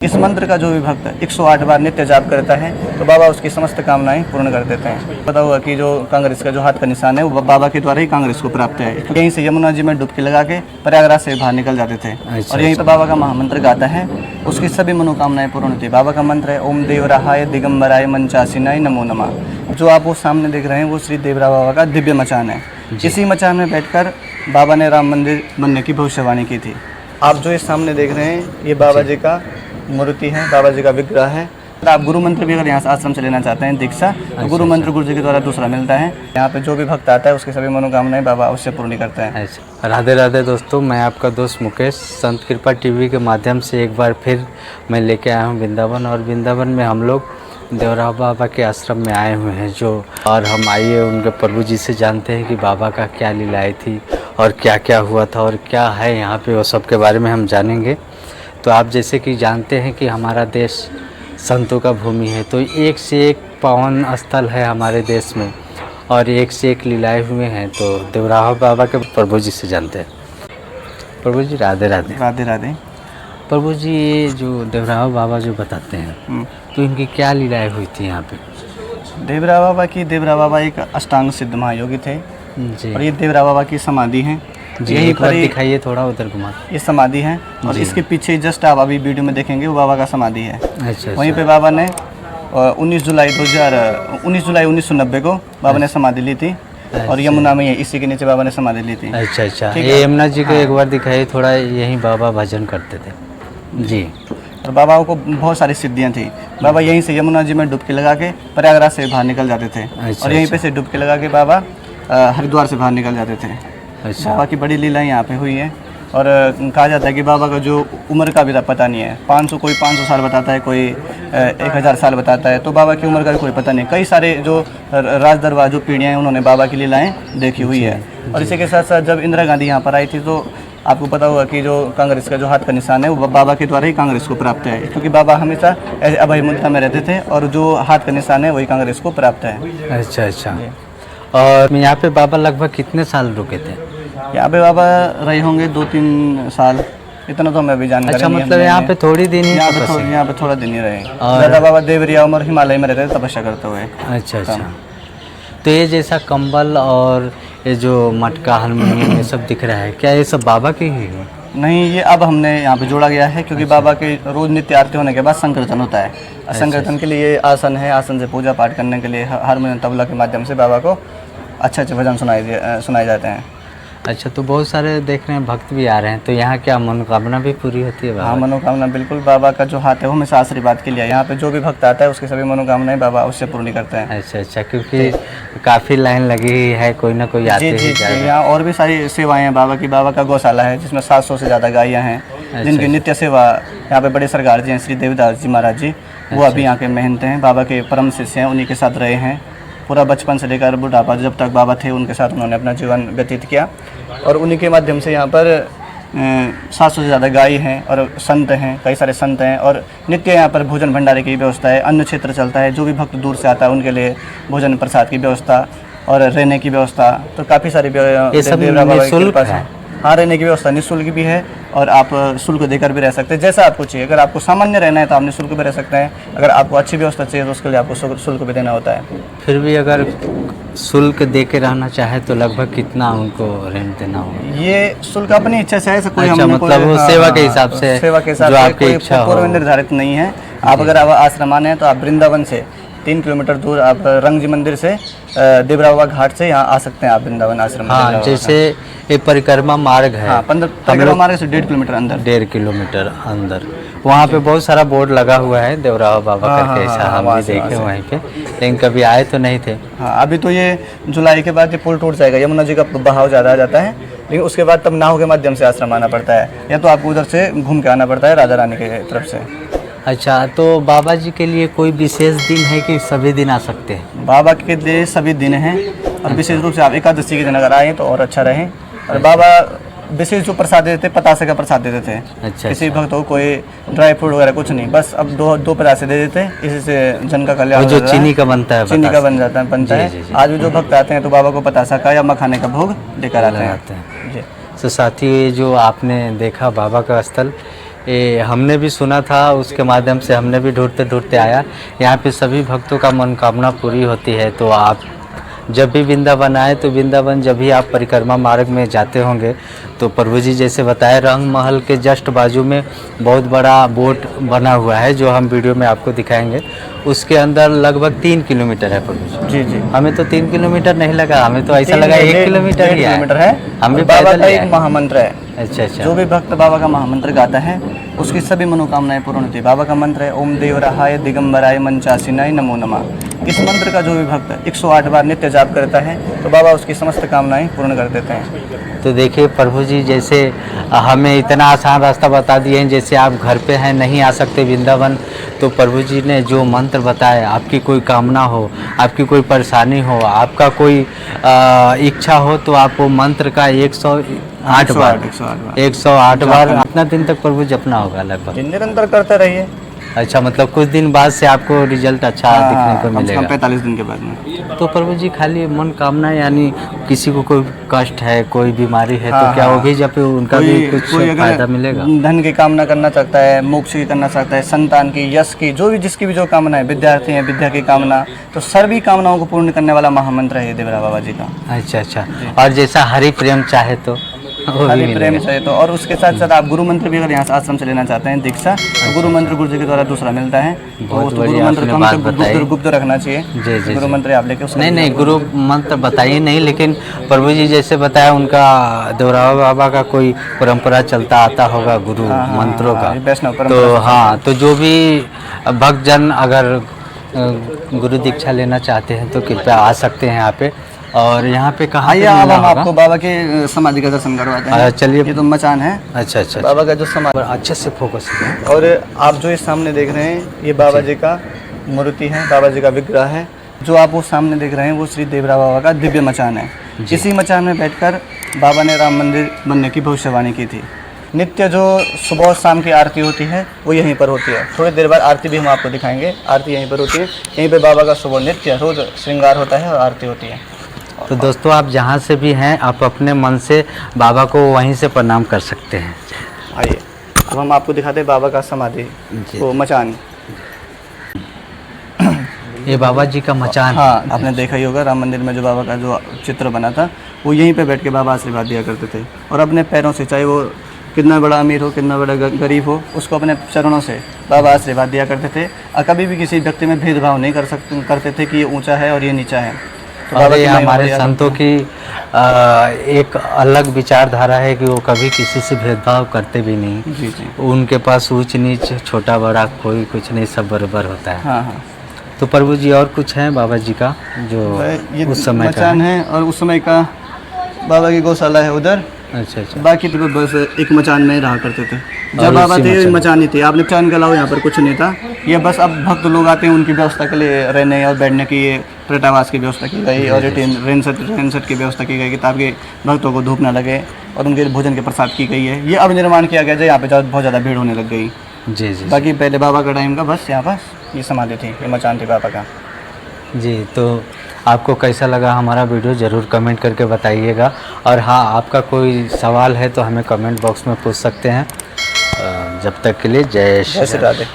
इस मंत्र का जो भी भक्त 108 बार नित्य जाप करता है तो बाबा उसकी समस्त कामनाएं पूर्ण कर देते हैं। पता हुआ कि जो कांग्रेस का जो हाथ का निशान है वो बाबा के द्वारा ही कांग्रेस को प्राप्त है। यहीं से यमुना जी में डुबकी लगा के प्रयागराज से बाहर निकल जाते थे और यहीं पर बाबा का महामंत्र गाता है, उसकी सभी मनोकामनाएं पूर्ण होती है। बाबा का मंत्र है ओम देवराहाय दिगंबराय मंचासिनाय नमो नमः। जो आप वो सामने देख रहे हैं वो श्री देवरा बाबा का दिव्य मचान है। इसी मचान में बैठकर बाबा ने राम मंदिर बनने की भविष्यवाणी की थी। आप जो ये सामने देख रहे हैं ये बाबा जी का मूर्ति है, बाबा जी का विग्रह है। आप गुरु मंत्र भी अगर यहाँ से आश्रम से लेना चाहते हैं दीक्षा तो गुरु मंत्र गुरु जी के द्वारा दूसरा मिलता है। यहाँ पे जो भी भक्त आता है उसकी सभी मनोकामनाएं बाबा अवश्य पूर्ण करते हैं। राधे राधे दोस्तों, मैं आपका दोस्त मुकेश संत कृपा टीवी के माध्यम से एक बार फिर मैं लेके आया हूँ वृंदावन। और वृंदावन में हम लोग देवरा बाबा के आश्रम में आए हुए हैं जो, और हम आइए उनके प्रभु जी से जानते हैं कि बाबा का क्या लीलाएँ थी और क्या क्या हुआ था और क्या है यहाँ पे, वो सब के बारे में हम जानेंगे। तो आप जैसे कि जानते हैं कि हमारा देश संतों का भूमि है, तो एक से एक पावन स्थल है हमारे देश में और एक से एक लीलाएँ हुए हैं। तो देवराहा बाबा के प्रभु जी से जानते हैं। प्रभु जी राधे राधे। राधे राधे। प्रभु जी ये जो देवराहा बाबा जो बताते हैं तो इनकी क्या लीलाएँ हुई थी यहाँ पे? देवरा बाबा एक अष्टांग सिद्ध महायोगी थे जी। और ये देवरा बाबा की समाधि है। यही पर दिखाइए थोड़ा उधर घुमा। ये समाधि है और इसके पीछे जस्ट आप अभी वीडियो में देखेंगे वो बाबा का समाधि है। अच्छा। वहीं पे बाबा ने 19 जुलाई 1990 को बाबा ने समाधि ली थी और यमुना में इसी के नीचे बाबा ने समाधि ली थी। अच्छा। ये यमुना जी को एक बार दिखाइए थोड़ा, यहीं बाबा भजन करते थे जी। और बाबाओं को बहुत सारी सिद्धियां थी। बाबा यहीं से यमुना जी में डुबकी लगा के प्रयागराज से बाहर निकल जाते थे और यहीं पे से डुबकी लगा के बाबा हरिद्वार से बाहर निकल जाते थे। अच्छा। बाबा की बड़ी लीला यहाँ पे हुई है और कहा जाता है कि बाबा का जो उम्र का भी पता नहीं है। 500 कोई 500 साल बताता है, कोई 1000 साल बताता है, तो बाबा की उम्र का भी कोई पता नहीं। कई सारे जो राज दरबार जो पीढ़ियाँ हैं उन्होंने बाबा की लीलाएँ देखी हुई है। और इसी के साथ साथ जब इंदिरा गांधी यहाँ पर आई थी तो आपको पता होगा कि जो कांग्रेस का जो हाथ का निशान है वो बाबा के द्वारा ही कांग्रेस को प्राप्त है, क्योंकि बाबा हमेशा अभय मुद्रा में रहते थे और जो हाथ का निशान है वही कांग्रेस को प्राप्त है। अच्छा। और यहाँ पे बाबा लगभग कितने साल रुके थे? यहाँ पे बाबा रहे होंगे 2-3 साल, इतना तो मैं भी जानकारी अच्छा, नहीं। मतलब यहाँ पे थोड़ी दिन ही यहाँ पे थोड़ा दिन ही रहे। ज़्यादा बाबा देवरिया और हिमालय में रहते थे तपस्या करते हुए। अच्छा। तो ये जैसा कंबल और ये जो मटका हारमोनियम ये सब दिख रहा है, क्या ये सब बाबा के ही है? नहीं, ये अब हमने यहाँ पे जोड़ा गया है क्योंकि बाबा के रोज नित्य आरती होने के बाद संकीर्तन होता है। संकीर्तन के लिए आसन है, आसन से पूजा पाठ करने के लिए हारमोनियम तबला के माध्यम से बाबा को अच्छे भजन सुनाए जाते हैं। अच्छा, तो बहुत सारे देख रहे हैं भक्त भी आ रहे हैं, तो यहाँ क्या मनोकामना भी पूरी होती है? हाँ, मनोकामना बिल्कुल। बाबा का जो हाथ है वो हमेशा आशीर्वाद के लिए। यहाँ पे जो भी भक्त आता है उसकी सभी मनोकामनाएं बाबा उससे पूर्ण करते हैं। अच्छा, क्योंकि काफ़ी लाइन लगी है, कोई ना कोई आते जी। यहाँ और भी सारी सेवाएं हैं बाबा की। बाबा का गौशाला है जिसमें 700 से ज़्यादा गायें हैं जिनकी नित्य सेवा। यहाँ पे बड़े सरकार जी हैं श्री देवदास जी महाराज जी, वो अभी यहाँ के महंत हैं, बाबा के परम शिष्य हैं, उन्हीं के साथ रहे हैं पूरा बचपन से लेकर बुढ़ापा। जब तक बाबा थे उनके साथ उन्होंने अपना जीवन व्यतीत किया और उन्हीं के माध्यम से यहाँ पर 700 से ज़्यादा गाय हैं और संत हैं, कई सारे संत हैं और नित्य यहाँ पर भोजन भंडारे की व्यवस्था है। अन्न क्षेत्र चलता है, जो भी भक्त दूर से आता है उनके लिए भोजन प्रसाद की व्यवस्था और रहने की व्यवस्था। तो काफ़ी सारी हाँ, रहने की व्यवस्था निःशुल्क भी है और आप शुल्क देकर भी रह सकते हैं, जैसा आपको चाहिए। अगर आपको सामान्य रहना है तो आप निःशुल्क भी रह सकते हैं, अगर आपको अच्छी व्यवस्था चाहिए तो उसके लिए आपको शुल्क भी देना होता है। फिर भी अगर शुल्क दे के रहना चाहे तो लगभग कितना उनको रेंट देना होगा? ये शुल्क अपनी इच्छा से है, कोई अच्छा, मतलब वो सेवा के हिसाब से जो आपकी इच्छा हो, पूर्व निर्धारित नहीं है। आप अगर आश्रम आने हैं तो आप वृंदावन से 3 किलोमीटर दूर आप रंग जी मंदिर से देवरा बाबा घाट से यहाँ आ सकते हैं आप वृंदावन आश्रम। हाँ, जैसे ये परिक्रमा मार्ग है। हाँ, परिक्रमा मार्ग से 1.5 किलोमीटर अंदर। 1.5 किलोमीटर अंदर वहाँ पे बहुत सारा बोर्ड लगा हुआ है देवरा बाबा करके, ऐसा हम भी देखे वहीं पे, लेकिन कभी आए तो नहीं थे। हाँ, अभी तो ये जुलाई के बाद ये पुल टूट जाएगा, यमुना जी का बहाव ज़्यादा आ जाता है, लेकिन उसके बाद तब नाव के माध्यम से आश्रम आना पड़ता है या तो आपको उधर से घूम के आना पड़ता है राजा रानी के तरफ से। अच्छा, तो बाबा जी के लिए कोई विशेष दिन है कि सभी दिन आ सकते हैं? बाबा के लिए सभी दिन हैं और विशेष रूप से आप एकादशी के दिन अगर आए तो और अच्छा रहे। और बाबा विशेष जो प्रसाद देते थे, पतासे का प्रसाद देते थे। अच्छा। किसी भक्त को कोई ड्राई फ्रूट वगैरह कुछ नहीं, बस अब दो पतासे दे देते, इसी से जन का कल्याण। जो चीनी का बनता है, चीनी का बनता है। आज भी जो भक्त आते हैं तो बाबा को पतासा का या मखाने का भोग लेकर आते हैं। तो साथी, जो आपने देखा बाबा का स्थल, ये हमने भी सुना था, उसके माध्यम से हमने भी ढूंढते ढूंढते आया। यहाँ पे सभी भक्तों का मनोकामना पूरी होती है। तो आप जब भी वृंदावन आए तो वृंदावन जब भी आप परिक्रमा मार्ग में जाते होंगे तो प्रभु जी जैसे बताए रंग महल के जस्ट बाजू में बहुत बड़ा बोट बना हुआ है जो हम वीडियो में आपको दिखाएंगे। उसके अंदर लगभग 3 किलोमीटर है प्रभु जी। जी जी। हमें तो 3 किलोमीटर नहीं लगा, हमें तो ऐसा लगा 1 किलोमीटर ही है। हम भी बाबा पैदल का ही एक आए। महामंत्र है। अच्छा अच्छा। जो भी भक्त बाबा का महामंत्र गाता है उसकी सभी मनोकामनाएं पूर्ण होती है। बाबा का मंत्र है ओम देवराहाय दिगंबराय मंचासिनाय नमो नमः। इस मंत्र का जो भी भक्त 108 बार नित्य जाप करता है तो बाबा उसकी समस्त कामनाएं पूर्ण कर देते हैं। तो देखिए प्रभु जी जैसे हमें इतना आसान रास्ता बता दिए हैं, जैसे आप घर पे हैं नहीं आ सकते वृंदावन तो प्रभु जी ने जो मंत्र बताया, आपकी कोई कामना हो, आपकी कोई परेशानी हो, आपका कोई इच्छा हो तो आप वो मंत्र का 108 बार कितना दिन तक प्रभु जपना होगा लगभग? निरंतर करते रहिए। अच्छा, मतलब कुछ दिन बाद से आपको रिजल्ट अच्छा दिखने को मिलेगा? 45 दिन के बाद में। तो प्रभु जी खाली मन कामना, यानी किसी को कोई कष्ट है, कोई बीमारी है तो क्या वो भी जब उनका भी कुछ फायदा मिलेगा? धन की कामना करना चाहता है, मोक्ष की करना चाहता है, संतान की, यश की, जो भी जिसकी भी जो कामना है, विद्यार्थी है विद्या की कामना, तो सभी कामनाओं को पूर्ण करने वाला महामंत्र है देवरा बाबा जी का। अच्छा अच्छा। और जैसा हरि प्रेम चाहे तो हरि प्रेम चाहिए तो, और उसके साथ साथ आप गुरु मंत्र भी अगर यहाँ से आश्रम से लेना चाहते हैं दीक्षा, तो गुरु मंत्र गुरु जी के द्वारा दूसरा मिलता है। तो उस गुरु मंत्र को हमें गुप्त रखना चाहिए। जी जी। गुरु मंत्र आप लेके नहीं नहीं, गुरु मंत्र बताइए नहीं, लेकिन प्रभु जी जैसे बताया उनका देवरा बाबा का कोई परंपरा चलता आता होगा गुरु मंत्रों का। तो हाँ, तो जो भी भक्तजन अगर गुरु दीक्षा लेना चाहते हैं तो कृपया आ सकते हैं यहाँ पे। और यहाँ पे कहाँ पे अब हम आपको बाबा के समाधि का दर्शन करवाते हैं। चलिए। ये तो मचान है। अच्छा अच्छा। बाबा का जो समाधि, अच्छे से फोकस है। और आप जो ये सामने देख रहे हैं ये बाबा जी का मूर्ति है, बाबा जी का विग्रह है। जो आप वो सामने देख रहे हैं वो श्री देवरा बाबा का दिव्य मचान है। इसी मचान में बैठकर बाबा ने राम मंदिर बनने की भविष्यवाणी की थी। नित्य जो सुबह और शाम की आरती होती है वो यहीं पर होती है। थोड़ी देर बाद आरती भी हम आपको दिखाएंगे। आरती यहीं पर होती है। यहीं पर बाबा का सुबह नित्य रोज श्रृंगार होता है और आरती होती है। तो दोस्तों आप जहाँ से भी हैं आप अपने मन से बाबा को वहीं से प्रणाम कर सकते हैं। आइए अब हम आपको दिखाते हैं बाबा का समाधि, वो मचान। ये बाबा जी का मचान। हाँ, आपने देखा ही होगा राम मंदिर में जो बाबा का जो चित्र बना था वो यहीं पे बैठ के बाबा आशीर्वाद दिया करते थे। और अपने पैरों से, चाहे वो कितना बड़ा अमीर हो कितना बड़ा गरीब हो, उसको अपने चरणों से बाबा आशीर्वाद दिया करते थे। और कभी भी किसी व्यक्ति में भेदभाव नहीं करते थे कि ये ऊँचा है और ये नीचा है। तो और ये हमारे संतों की एक अलग विचारधारा है कि वो कभी किसी से भेदभाव करते भी नहीं। जी जी। उनके पास ऊंच नीच छोटा बड़ा कोई कुछ नहीं, सब बराबर होता है। हाँ हाँ। तो प्रभु जी और कुछ है बाबा जी का जो ये उस समय मचान है और उस समय का बाबा की गौशाला है उधर। अच्छा अच्छा। बाकी तो बस एक मचान में ही रहा करते थे। जब बाबा थे मचान ही थे। आपने मचान के अलावा यहाँ पर कुछ नहीं था। ये बस अब भक्त लोग आते हैं उनकी व्यवस्था के लिए रहने और बैठने की ये प्रटावास की व्यवस्था की गई और रेन सेट की व्यवस्था की गई कि ताकि भक्तों को धूप ना लगे, और उनके भोजन के प्रसाद की गई है। ये अब निर्माण किया गया है, यहाँ पे बहुत ज़्यादा भीड़ होने लग गई। जी जी। बाकी पहले बाबा का टाइम का बस यहाँ पर ये समाधि थी, ये मचान थी बाबा का। जी, तो आपको कैसा लगा हमारा वीडियो ज़रूर कमेंट करके बताइएगा। और हाँ, आपका कोई सवाल है तो हमें कमेंट बॉक्स में पूछ सकते हैं। जब तक के लिए जय श्री राधे।